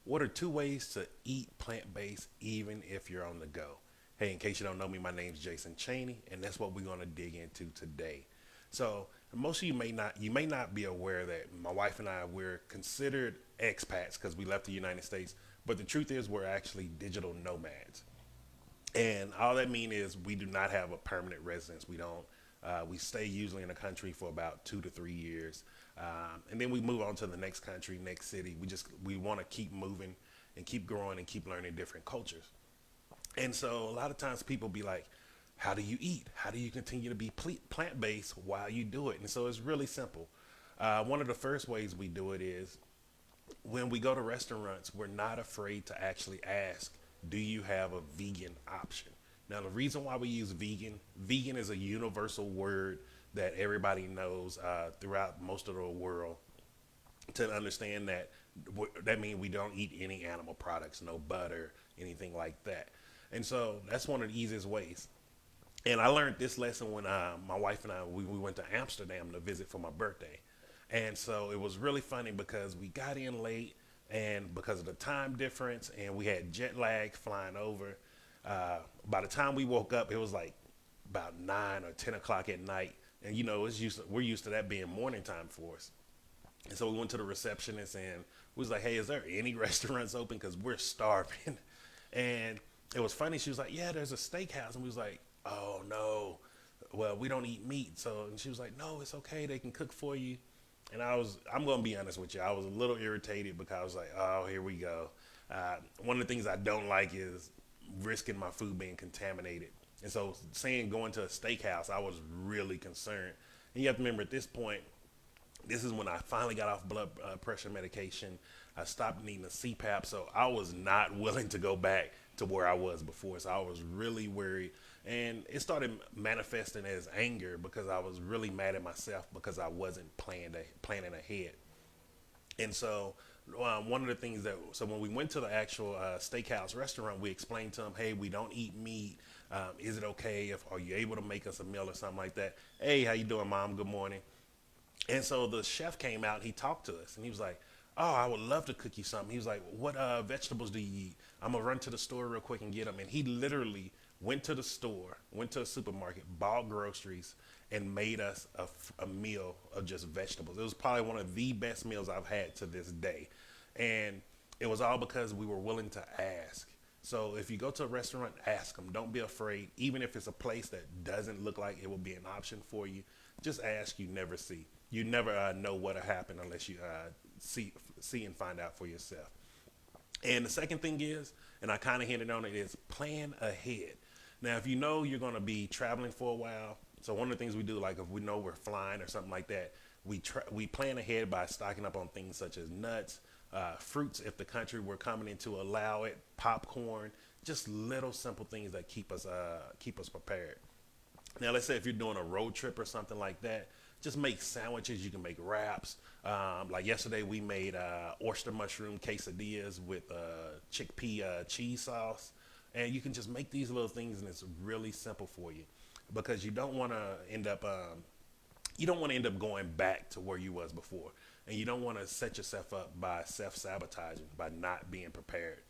What are two ways to eat plant based even if you're on the go? Hey, in case you don't know me, my name's Jason Cheney, and that's what we're going to dig into today. So, most of you may not be aware that my wife and I we're considered expats because we left the United States, but the truth is we're actually digital nomads. And all that means is we do not have a permanent residence. We don't. We stay usually in the country for about 2 to 3 years, and then we move on to the next country, next city. We want to keep moving and keep growing and keep learning different cultures. And so a lot of times people be like, "How do you eat? How do you continue to be plant based while you do it?" And so it's really simple. One of the first ways we do it is when we go to restaurants, we're not afraid to actually ask, do you have a vegan option? Now, the reason why we use vegan is a universal word that everybody knows throughout most of the world to understand that that means we don't eat any animal products, no butter, anything like that. And so that's one of the easiest ways. And I learned this lesson when my wife and we went to Amsterdam to visit for my birthday. And so it was really funny because we got in late and because of the time difference and we had jet lag flying over. By the time we woke up, it was like about 9 or 10 o'clock at night. And we're used to that being morning time for us. And so we went to the receptionist and we was like, "Hey, is there any restaurants open? Because we're starving." And it was funny. She was like, "Yeah, there's a steakhouse." And we was like, "Oh no, well we don't eat meat." So and she was like, "No, it's okay. They can cook for you." And I'm gonna be honest with you. I was a little irritated because I was like, "Oh, here we go." One of the things I don't like is risking my food being contaminated. And so saying going to a steakhouse, I was really concerned. And you have to remember at this point, this is when I finally got off blood pressure medication. I stopped needing a CPAP, so I was not willing to go back to where I was before. So I was really worried, and it started manifesting as anger because I was really mad at myself because I wasn't planning ahead. And so one of the things when we went to the actual steakhouse restaurant, we explained to them, "Hey, we don't eat meat. Is it okay if are you able to make us a meal or something like that?" "Hey, how you doing, Mom? Good morning." And so the chef came out, he talked to us, and he was like, "Oh, I would love to cook you something." He was like, "What vegetables do you eat? I'm gonna run to the store real quick and get them." And he literally went to the store, went to a supermarket, bought groceries, and made us a meal of just vegetables. It was probably one of the best meals I've had to this day. And it was all because we were willing to ask. So if you go to a restaurant, ask them. Don't be afraid. Even if it's a place that doesn't look like it will be an option for you, just ask. You never see. You never know what'll happen unless you see and find out for yourself. And the second thing is, and I kind of hinted on it, is plan ahead. Now, if you know you're going to be traveling for a while, so one of the things we do, like if we know we're flying or something like that, we plan ahead by stocking up on things such as nuts, fruits, if the country we're coming into allow it, popcorn, just little simple things that keep us prepared. Now, let's say if you're doing a road trip or something like that, just make sandwiches. You can make wraps. Like yesterday, we made oyster mushroom quesadillas with chickpea cheese sauce. And you can just make these little things, and it's really simple for you because you don't want to end up going back to where you was before, and you don't want to set yourself up by self sabotaging by not being prepared.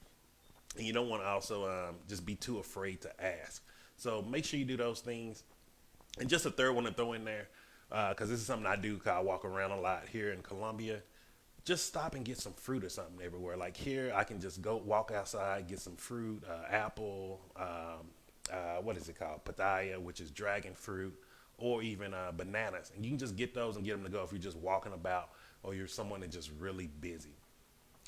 And you don't want to also just be too afraid to ask. So make sure you do those things. And just a third one to throw in there, because this is something I do because I walk around a lot here in Colombia. Just stop and get some fruit or something everywhere. Like here, I can just go walk outside, get some fruit, apple, what is it called? Papaya, which is dragon fruit, or even bananas. And you can just get those and get them to go if you're just walking about or you're someone that's just really busy.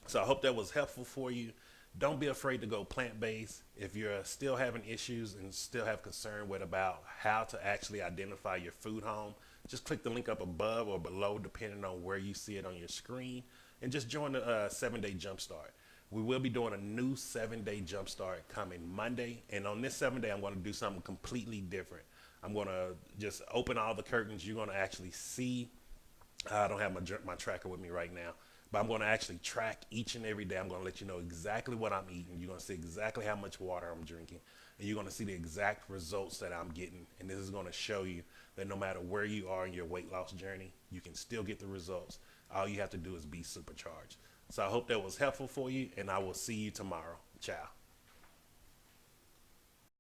So I hope that was helpful for you. Don't be afraid to go plant based. If you're still having issues and still have concern with about how to actually identify your food home, just click the link up above or below, depending on where you see it on your screen, and just join the 7 day jumpstart. We will be doing a new 7 day jumpstart coming Monday, and on this 7 day, I'm going to do something completely different. I'm going to just open all the curtains. You're going to actually see. I don't have my tracker with me right now, but I'm going to actually track each and every day. I'm going to let you know exactly what I'm eating. You're going to see exactly how much water I'm drinking, and you're going to see the exact results that I'm getting. And this is going to show you that no matter where you are in your weight loss journey, you can still get the results. All you have to do is be supercharged. So I hope that was helpful for you, and I will see you tomorrow. Ciao.